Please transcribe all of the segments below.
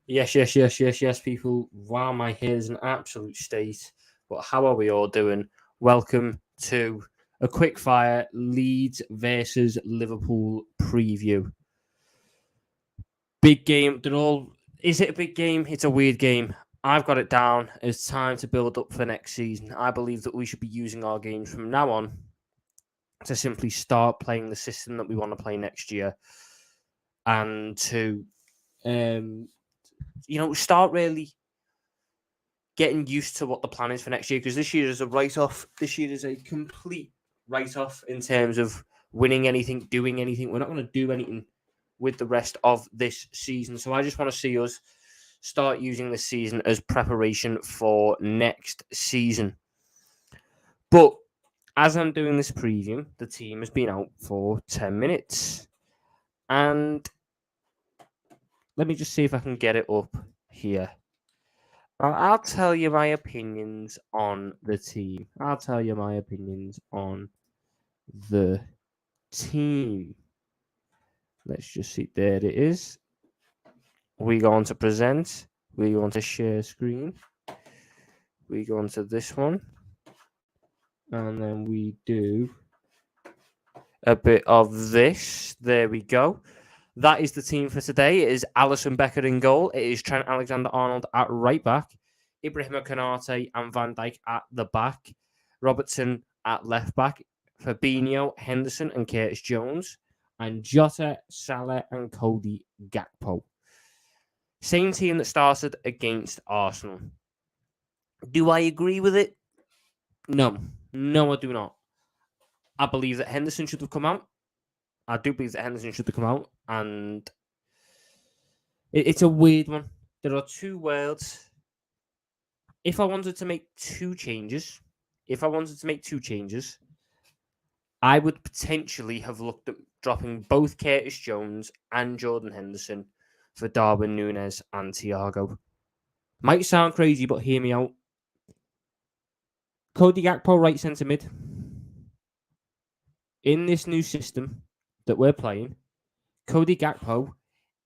Yes, people. Wow, my hair is an absolute state. But how are we all doing? Welcome to a quick fire Leeds versus Liverpool preview. Big game. Is it a big game? It's a weird game. I've got it down. It's time to build up for next season. I believe that we should be using our games from now on to simply start playing the system that we want to play next year, and to start really getting used to what the plan is for next year, because this year is a write-off. This year is a complete write-off in terms of winning anything, doing anything. We're not going to do anything with the rest of this season. So I just want to see us start using this season as preparation for next season. But as I'm doing this preview, the team has been out for 10 minutes. And let me just see if I can get it up here. I'll tell you my opinions on the team. Let's just see. There it is. We go on to present. We go on to share screen. We go on to this one. And then we do a bit of this. There we go. That is the team for today. It is Alisson Becker in goal. It is Trent Alexander-Arnold at right back. Ibrahima Konate and Van Dijk at the back. Robertson at left back. Fabinho, Henderson and Curtis Jones. And Jota, Salah and Cody Gakpo. Same team that started against Arsenal. Do I agree with it? No, I do not. I believe that Henderson should have come out. And it's a weird one. There are two worlds. If I wanted to make two changes, I would potentially have looked at dropping both Curtis Jones and Jordan Henderson for Darwin Núñez and Thiago. Might sound crazy, but hear me out. Cody Gakpo, right centre mid. In this new system that we're playing, Cody Gakpo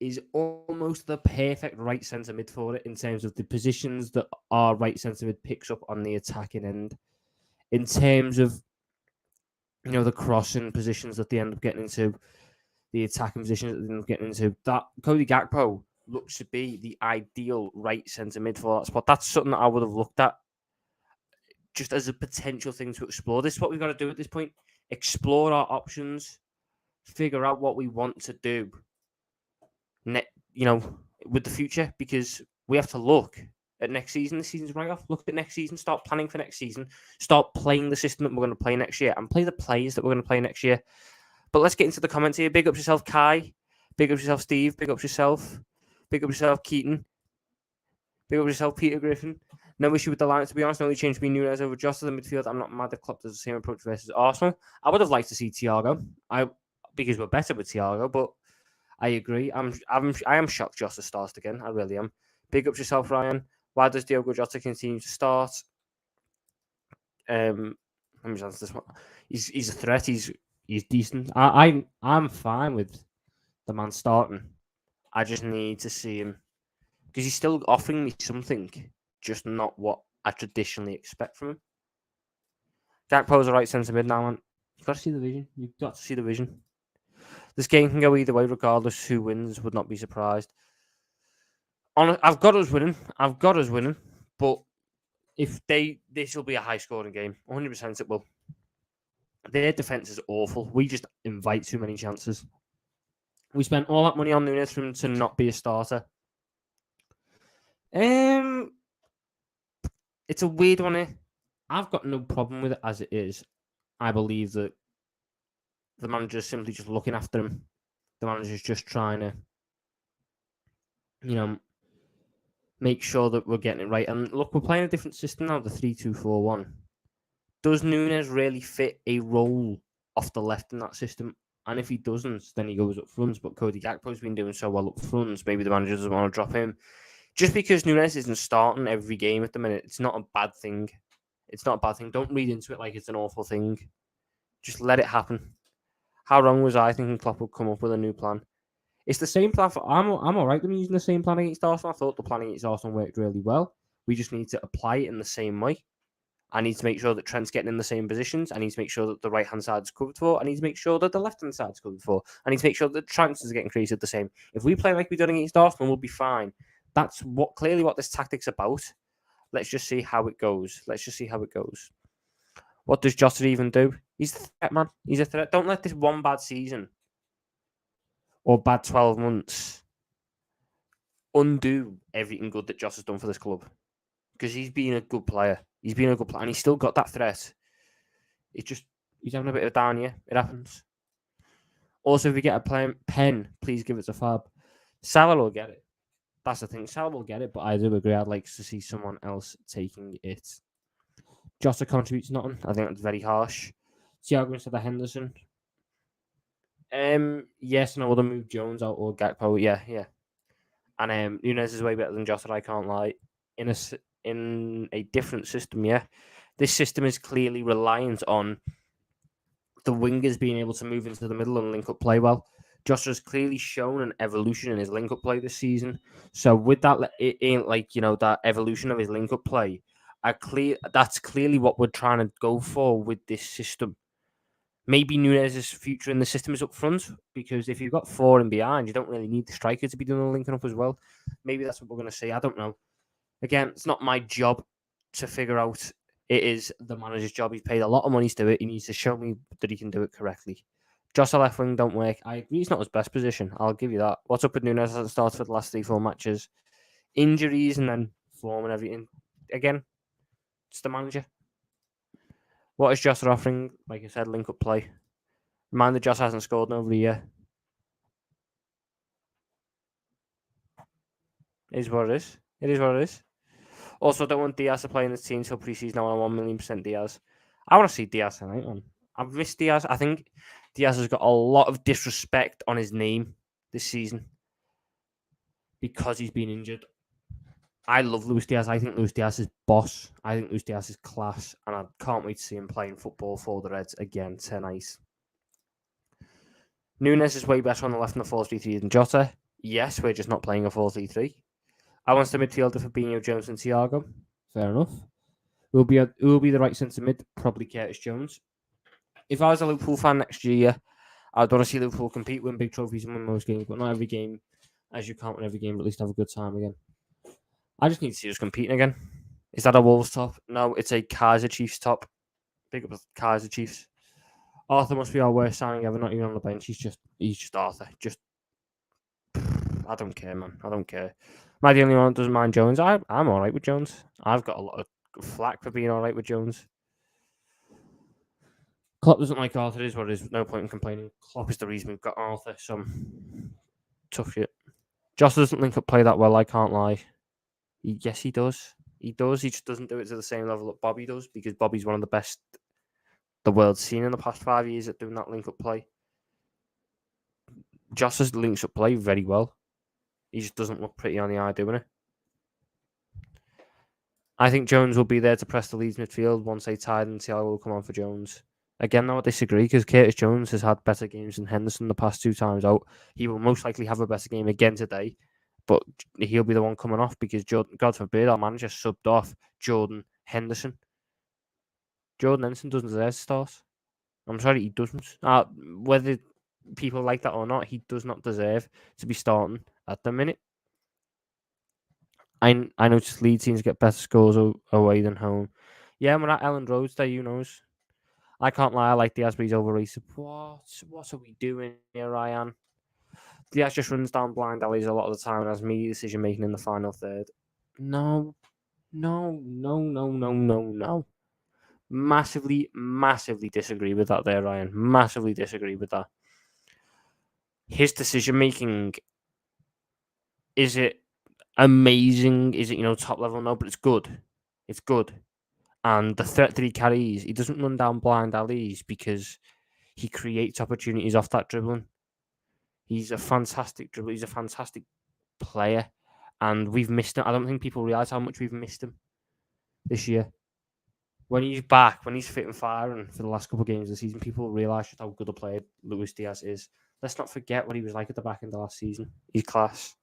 is almost the perfect right centre mid for it in terms of the positions that our right centre mid picks up on the attacking end. In terms of, the crossing positions that they end up getting into, the attacking positions that they end up getting into, that Cody Gakpo looks to be the ideal right centre mid for that spot. That's something that I would have looked at just as a potential thing to explore. This is what we've got to do at this point. Explore our options, figure out what we want to do, with the future, because we have to look at next season. The season's right off. Look at next season. Start planning for next season. Start playing the system that we're going to play next year and play the players that we're going to play next year. But let's get into the comments here. Big up yourself, Kai. Big up yourself, Steve. Big up yourself. Big up yourself, Keaton. Big up yourself, Peter Griffin. No issue with the line, to be honest. The only change between Núñez over Jota in the midfield. I'm not mad that Klopp does the same approach versus Arsenal. I would have liked to see Thiago, because we're better with Thiago, but I agree. I am shocked Jota starts again. I really am. Big up yourself, Ryan. Why does Diogo Jota continue to start? Let me answer this one. He's a threat. He's decent. I'm fine with the man starting. I just need to see him, because he's still offering me something, just not what I traditionally expect from him. Gakpo's a right centre mid now, man. You've got to see the vision. This game can go either way, regardless who wins. Would not be surprised. I've got us winning. But this will be a high-scoring game. 100% it will. Their defence is awful. We just invite too many chances. We spent all that money on Núñez for him to not be a starter. It's a weird one here. I've got no problem with it as it is. I believe that the manager's simply just looking after him. The manager's just trying to, make sure that we're getting it right. And look, we're playing a different system now, the 3-2-4-1. Does Núñez really fit a role off the left in that system? And if he doesn't, then he goes up front. But Cody Gakpo's been doing so well up front. Maybe the manager doesn't want to drop him. Just because Núñez isn't starting every game at the minute, it's not a bad thing. Don't read into it like it's an awful thing. Just let it happen. How wrong was I thinking Klopp would come up with a new plan? It's the same plan. I'm all right with using the same plan against Arsenal. I thought the plan against Arsenal worked really well. We just need to apply it in the same way. I need to make sure that Trent's getting in the same positions. I need to make sure that the right hand side is covered for. I need to make sure that the left hand side is covered for. I need to make sure that the transfers are getting created the same. If we play like we done against Arsenal, we'll be fine. That's clearly what this tactic's about. Let's just see how it goes. What does Jota even do? He's a threat, man. He's a threat. Don't let this one bad season or bad 12 months undo everything good that Jota's done for this club. Because he's been a good player. And he's still got that threat. He's having a bit of a down year. It happens. Also, if we get a pen, please give it to Fab. Salah will get it. That's the thing. Salah will get it, but I do agree. I'd like to see someone else taking it. Jota contributes nothing. I think that's very harsh. Thiago instead of Henderson. Yes, and I would have moved Jones out or Gakpo. Yeah. And Nunez is way better than Jota. I can't lie. In a different system, yeah. This system is clearly reliant on the wingers being able to move into the middle and link up play well. Josh has clearly shown an evolution in his link up play this season. So with that, it ain't like that evolution of his link up play. That's clearly what we're trying to go for with this system. Maybe Nunez's future in the system is up front, because if you've got 4 in behind, you don't really need the striker to be doing the linking up as well. Maybe that's what we're going to see. I don't know. Again, it's not my job to figure out. It is the manager's job. He's paid a lot of money to do it. He needs to show me that he can do it correctly. Jota left wing don't work. I agree, it's not his best position. I'll give you that. What's up with Nunez at the start for the last 3-4 matches? Injuries and then form and everything. Again, it's the manager. What is Jota offering? Like I said, link up play. Reminder, Jota hasn't scored in over a year. It is what it is. Also, I don't want Diaz to play in this team until pre-season. I want 1,000,000% Diaz. I want to see Diaz tonight, man. I've missed Diaz. I think Diaz has got a lot of disrespect on his name this season because he's been injured. I love Luis Diaz. I think Luis Diaz is boss. I think Luis Diaz is class. And I can't wait to see him playing football for the Reds again tonight. Nunez is way better on the left in the 4-3-3 than Jota. Yes, we're just not playing a 4-3-3. I want the midfielder for Fabinho, Jones and Thiago. Fair enough. Who will be the right centre mid? Probably Curtis Jones. If I was a Liverpool fan next year, I'd want to see Liverpool compete, win big trophies and win most games, but not every game, as you can't win every game, but at least have a good time again. I just need to see us competing again. Is that a Wolves top? No, it's a Kaiser Chiefs top. Big up the Kaiser Chiefs. Arthur must be our worst signing ever, not even on the bench. He's just Arthur. I don't care, man. I don't care. Am I the only one that doesn't mind Jones? I'm all right with Jones. I've got a lot of flack for being all right with Jones. Klopp doesn't like Arthur. It is what it is. No point in complaining. Klopp is the reason we've got Arthur. So tough shit. Josh doesn't link up play that well. I can't lie. Yes, he does. He does. He just doesn't do it to the same level that Bobby does, because Bobby's one of the best the world's seen in the past 5 years at doing that link up play. Josh has links up play very well. He just doesn't look pretty on the eye doing it. I think Jones will be there to press the Leeds midfield once they tied, and Thiago will come on for Jones. Again, though, I disagree, because Curtis Jones has had better games than Henderson the past 2 times out. He will most likely have a better game again today, but he'll be the one coming off because, God forbid, our manager subbed off Jordan Henderson. Jordan Henderson doesn't deserve to start. I'm sorry, he doesn't. Whether people like that or not, he does not deserve to be starting at the minute. I noticed Leeds teams get better scores away than home. Yeah, we're at Ellen Road's Day, you knows. I can't lie, I like Diaz, but he's overrated. What are we doing here, Ryan? Diaz just runs down blind alleys a lot of the time and has me decision making in the final third. No. Massively disagree with that there, Ryan. Massively disagree with that. His decision making, is it amazing? Is it, top level? No, but it's good. It's good. And the threat that he carries, he doesn't run down blind alleys because he creates opportunities off that dribbling. He's a fantastic dribbler. He's a fantastic player. And we've missed him. I don't think people realise how much we've missed him this year. When he's back, when he's fit and firing for the last couple of games of the season, people realise just how good a player Luis Diaz is. Let's not forget what he was like at the back end of last season. He's class.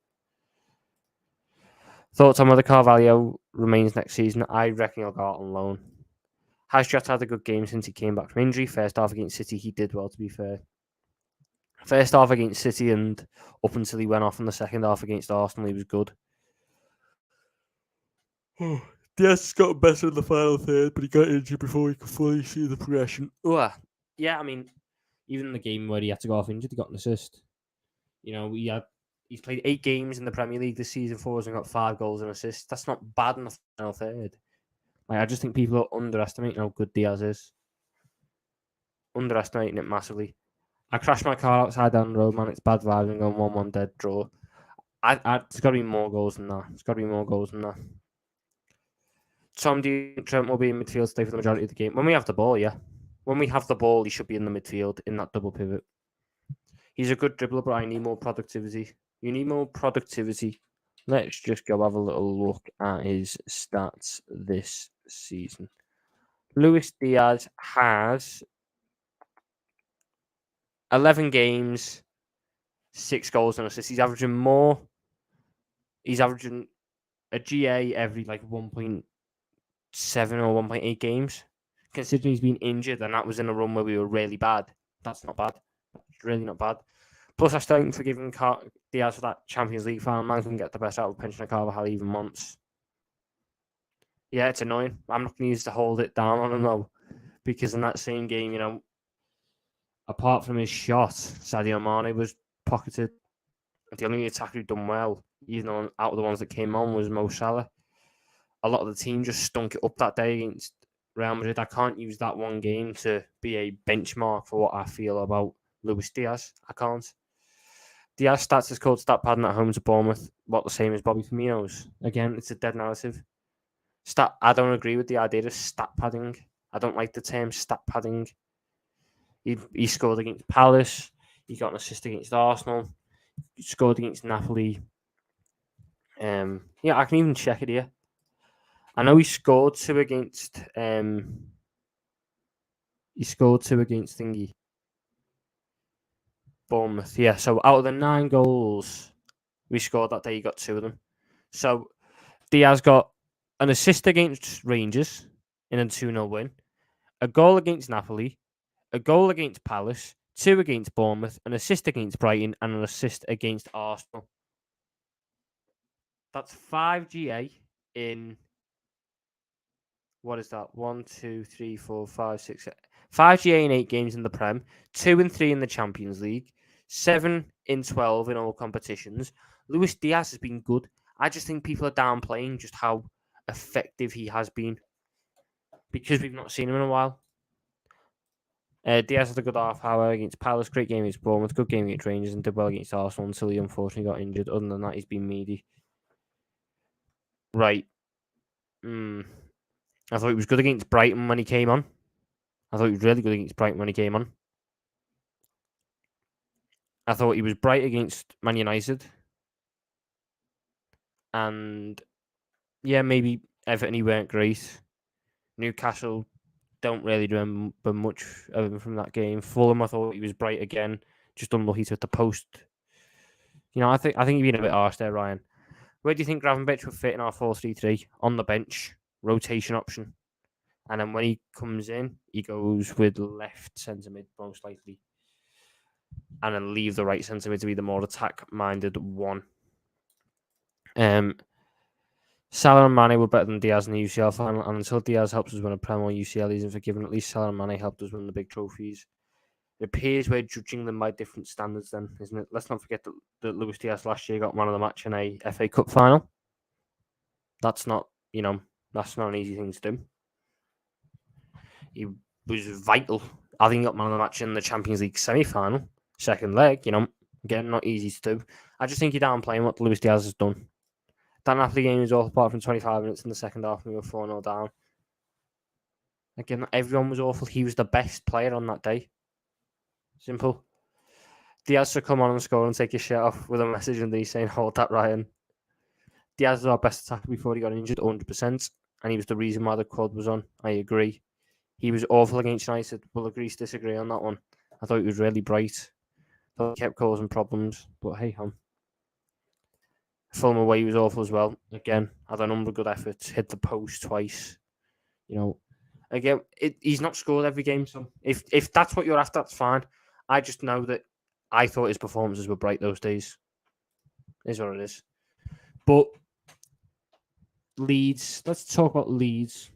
Thoughts on whether Carvalho remains next season? I reckon he'll go out on loan. Has Jota had a good game since he came back from injury? First half against City, he did well, to be fair. First half against City and up until he went off in the second half against Arsenal, he was good. Diaz got better in the final third, but he got injured before he could fully see the progression. Yeah, I mean, even in the game where he had to go off injured, he got an assist. You know, he's played 8 games in the Premier League this season for us and got 5 goals and assists. That's not bad in the final third. Like, I just think people are underestimating how good Diaz is. Underestimating it massively. I crashed my car outside down the road, man. It's bad vibes and going 1-1 dead draw. It's got to be more goals than that. Tom, do you think Trent will be in midfield today for the majority of the game? When we have the ball, yeah. When we have the ball, he should be in the midfield in that double pivot. He's a good dribbler, but I need more productivity. You need more productivity. Let's just go have a little look at his stats this season. Luis Diaz has 11 games, 6 goals and assists. He's averaging more. He's averaging a GA every 1.7 or 1.8 games. Considering he's been injured and that was in a run where we were really bad. That's not bad. It's really not bad. Plus, I still think forgiving Diaz for that Champions League final, man can get the best out of pension of Carvajal even once. Yeah, it's annoying. I'm not going to use to hold it down on him though, because in that same game, you know, apart from his shot, Sadio Mane was pocketed. The only attacker who done well, even out of the ones that came on, was Mo Salah. A lot of the team just stunk it up that day against Real Madrid. I can't use that one game to be a benchmark for what I feel about Luis Diaz. I can't. Diaz stats his code stat padding at home to Bournemouth, what the same as Bobby Firmino's. Again, it's a dead narrative. I don't agree with the idea of stat padding. I don't like the term stat padding. He scored against Palace. He got an assist against Arsenal. He scored against Napoli. Yeah, I can even check it here. I know he scored 2 against. He scored 2 against Thingy. Bournemouth. Yeah, so out of the 9 goals we scored that day, he got 2 of them. So Diaz got an assist against Rangers in a 2-0 win, a goal against Napoli, a goal against Palace, 2 against Bournemouth, an assist against Brighton, and an assist against Arsenal. That's 5 GA in, what is that? 1, 2, 3, 4, 5, 6, 7. 5 GA in 8 games in the Prem, 2 and 3 in the Champions League, 7 in 12 in all competitions. Luis Diaz has been good. I just think people are downplaying just how effective he has been because we've not seen him in a while. Diaz had a good half hour against Palace, great game against Bournemouth, good game against Rangers, and did well against Arsenal until he unfortunately got injured. Other than that, he's been meaty. Right. I thought he was good against Brighton when he came on. I thought he was really good against Brighton when he came on. I thought he was bright against Man United. And yeah, maybe Everton, he weren't great. Newcastle, don't really remember much of him from that game. Fulham, I thought he was bright again, just unlucky to hit the post. You know, I think you've been a bit harsh there, Ryan. Where do you think Gravenberch would fit in our 4-3-3? On the bench, rotation option. And then when he comes in, he goes with left centre mid, most likely. And then leave the right centre mid to be the more attack-minded one. Salah and Mane were better than Diaz in the UCL final, and until Diaz helps us win a Prem or UCL isn't forgiven, at least Salah and Mane helped us win the big trophies. It appears we're judging them by different standards then, isn't it? Let's not forget that Luis Diaz last year got man of the match in a FA Cup final. That's not an easy thing to do. He was vital. I think he got man of the match in the Champions League semi-final, second leg, again, not easy to do. I just think you're downplaying what Luis Diaz has done. That Napoli game was all apart from 25 minutes in the second half and we were 4-0 down. Again, everyone was awful. He was the best player on that day. Simple. Diaz should come on and score and take his shirt off with a message and he's saying, hold that, Ryan. Diaz was our best attacker before he got injured, 100%. And he was the reason why the quad was on. I agree. He was awful against United. We'll agree to disagree on that one. I thought he was really bright. But he kept causing problems. But hey, Fulham away was awful as well. Again, had a number of good efforts, hit the post twice. Again, he's not scored every game. So if that's what you're after, that's fine. I just know that I thought his performances were bright those days. Is what it is. But Leeds, let's talk about Leeds.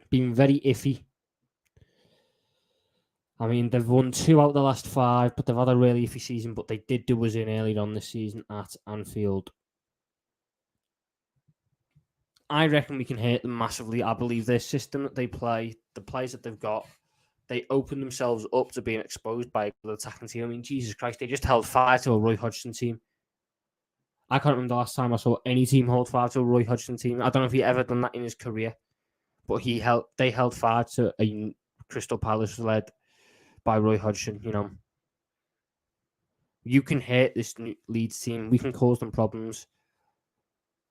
Being very iffy. I mean, they've won 2 out of the last 5, but they've had a really iffy season. But they did do us in earlier on this season at Anfield. I reckon we can hurt them massively. I believe their system that they play, the players that they've got, they open themselves up to being exposed by the attacking team. I mean, Jesus Christ, they just held 5 to a Roy Hodgson team. I can't remember the last time I saw any team hold 5 to a Roy Hodgson team. I don't know if he ever done that in his career, but they held 5 to a Crystal Palace led by Roy Hodgson. You can hurt this Leeds team. We can cause them problems,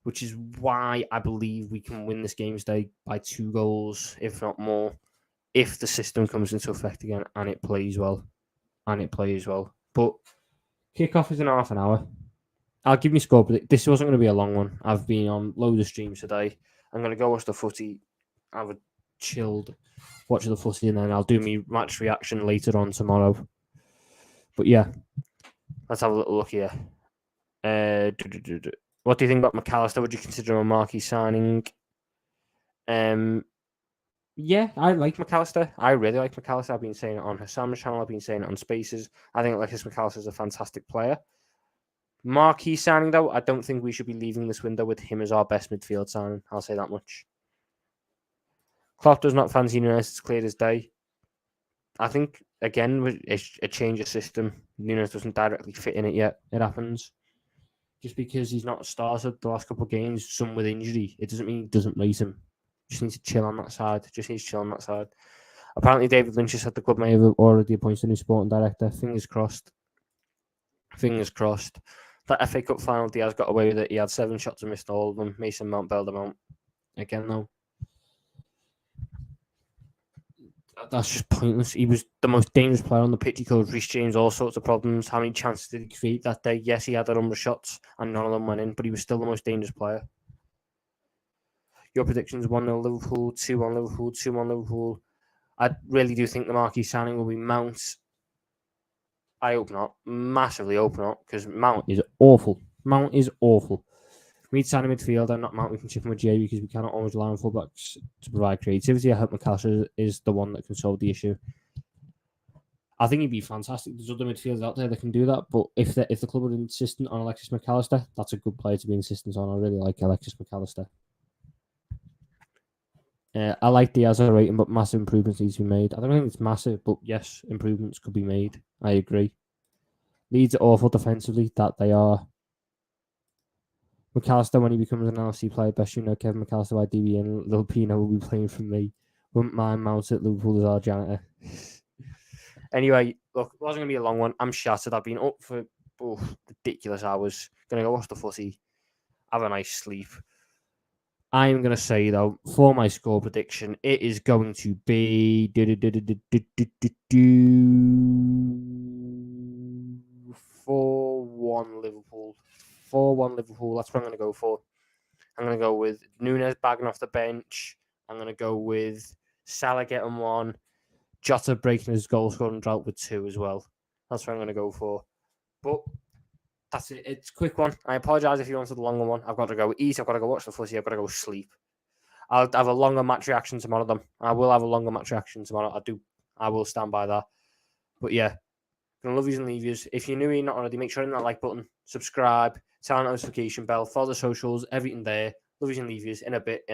which is why I believe we can win this game today by 2 goals, if not more, if the system comes into effect again and it plays well. But kickoff is in half an hour. I'll give me score, but this wasn't going to be a long one. I've been on loads of streams today. I'm going to go watch the footy, have a chilled watch the footy, and then I'll do my match reaction later on tomorrow. But yeah, let's have a little look here. What do you think about McAllister? Would you consider him a marquee signing? Yeah, I like McAllister. I really like McAllister. I've been saying it on Hassam's channel. I've been saying it on Spaces. I think Alexis McAllister is a fantastic player. Marquee signing, though, I don't think we should be leaving this window with him as our best midfield signing. I'll say that much. Klopp does not fancy Nunes. It's clear as day. I think, again, with a change of system, Nunes doesn't directly fit in it yet. It happens. Just because he's not started the last couple of games, some with injury, it doesn't mean he doesn't rate him. Just needs to chill on that side. Apparently, David Lynch has said the club may have already appointed a new sporting director. Fingers crossed. That FA Cup final, Diaz got away with it. He had 7 shots and missed all of them. Mason Mount bailed him out. Again, though, that's just pointless. He was the most dangerous player on the pitch. He caused Reece James all sorts of problems. How many chances did he create that day? Yes, he had a number of shots and none of them went in, but he was still the most dangerous player. Your predictions: 1-0 Liverpool, 2-1 Liverpool, 2-1 Liverpool. I really do think the marquee signing will be Mount. I hope not. Massively hope not, because Mount is awful. We need to sign a midfielder, not Mount. We can chip him with Jay because we cannot always rely on fullbacks to provide creativity. I hope McAllister is the one that can solve the issue. I think he'd be fantastic. There's other midfielders out there that can do that, but if the club are insistent on Alexis McAllister, that's a good player to be insistent on. I really like Alexis McAllister. I like Diaz rating, but massive improvements need to be made. I don't think it's massive, but yes, improvements could be made. I agree. Leeds are awful defensively, that they are. McAllister, when he becomes an LFC player, best you know, Kevin McAllister by DB and Lil Pino will be playing for me. Wouldn't mind Mount at Liverpool as our janitor. Anyway, look, it wasn't going to be a long one. I'm shattered. I've been up for ridiculous hours. Going to go watch the footy, have a nice sleep. I'm going to say, though, for my score prediction, it is going to be 4-1 Liverpool. 4-1 Liverpool. That's what I'm going to go for. I'm going to go with Nunes bagging off the bench. I'm going to go with Salah getting 1. Jota breaking his goal scoring drought with 2 as well. That's what I'm going to go for. But that's it. It's a quick one. I apologise if you wanted the longer one. I've got to go eat. I've got to go watch the footy. I've got to go sleep. I'll have a longer match reaction tomorrow, then. I will have a longer match reaction tomorrow. I will stand by that. But yeah, gonna love yous and leave yous. If you're new and not already, make sure to hit that like button, subscribe, turn on notification bell, follow the socials, everything there. Love yous and leave yous in a bit.